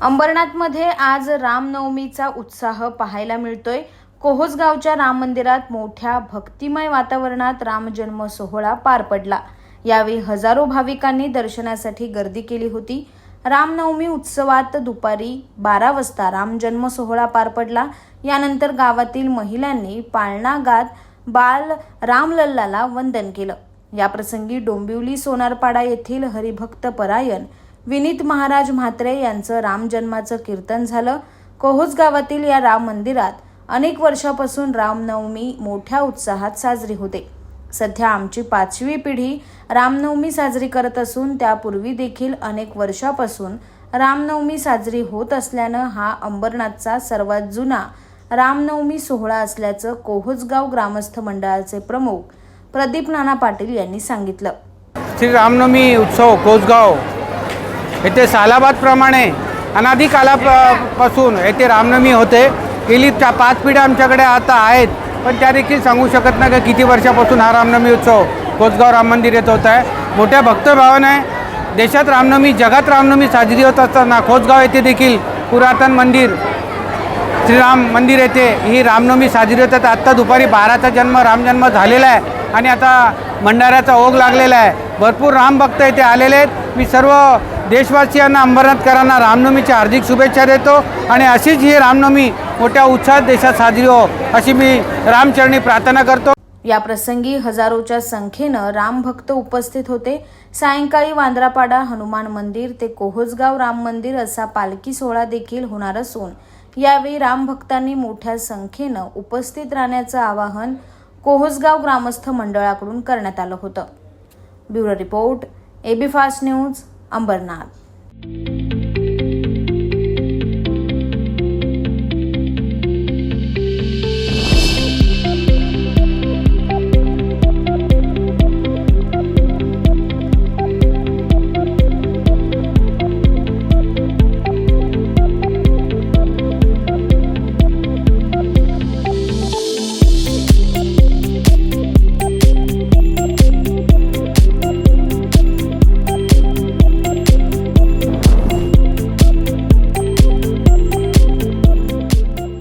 अंबरनाथमध्ये आज रामनवमीचा उत्साह पाहायला मिळतोय। कोहोसगावच्या राम मंदिरात मोठ्या भक्तिमय वातावरणात रामजन्म सोहळा पार पडला। यावेळी हजारो भाविकांनी दर्शनासाठी गर्दी केली होती। रामनवमी उत्सवात दुपारी 12 वाजता रामजन्म सोहळा पार पडला। यानंतर गावातील महिलांनी पाळणा गात बाल रामलल्लाला वंदन केलं। याप्रसंगी डोंबिवली सोनारपाडा येथील हरिभक्त परायण विनीत महाराज म्हात्रे यांचं रामजन्माचं कीर्तन झालं। कोहोस गावातील या राम मंदिरात अनेक वर्षापासून रामनवमी मोठ्या उत्साहात साजरी होते। सध्या आमची 5वी पिढी रामनवमी साजरी करत असून त्यापूर्वी देखील अनेक वर्षापासून रामनवमी साजरी होत असल्यानं हा अंबरनाथचा सर्वात जुना रामनवमी सोहळा असल्याचं कोहोसगाव ग्रामस्थ मंडळाचे प्रमुख प्रदीप नाना पाटील यांनी सांगितलं। श्री रामनवमी उत्सव कोहोसगाव येथे सालाबादप्रमाणे अनादी कालापासून येथे रामनवमी होते। गेली 5 पिढ्या आमच्याकडे आता आहेत, पण त्या देखील सांगू शकत नाही की किती वर्षापासून हा रामनवमी उत्सव कोहोसगाव राम मंदिर येत होत आहे। मोठ्या भक्तभावाने देशात रामनवमी, जगात रामनवमी साजरी होत असताना कोहोसगाव येथे देखील पुरातन मंदिर श्रीराम मंदिर येथे ही रामनवमी साजरी होतात। आत्ता दुपारी 12चा रामजन्म झालेला आहे आणि आता भंडाऱ्याचा ओघ लागलेला आहे। भरपूर रामभक्त येथे आलेले आहेत। मी सर्व देशवासियांना, अंबरनाथकरांना रामनवमीच्या हार्दिक शुभेच्छा देतो आणि अशीच ही रामनवमी मोठ्या उत्साहात देशात साजरी हो अशी मी रामचरणी प्रार्थना करतो। या प्रसंगी हजारोच्या संख्येनं रामभक्त उपस्थित होते। सायंकाळी वांद्रापाडा हनुमान मंदिर ते कोहोसगाव राम मंदिर असा पालखी सोहळा देखील होणार असून यावेळी रामभक्तांनी मोठ्या संख्येनं उपस्थित राहण्याचं आवाहन कोहोसगाव ग्रामस्थ मंडळाकडून करण्यात आलं होतं। Bureau report, AB fast news, Ambernath.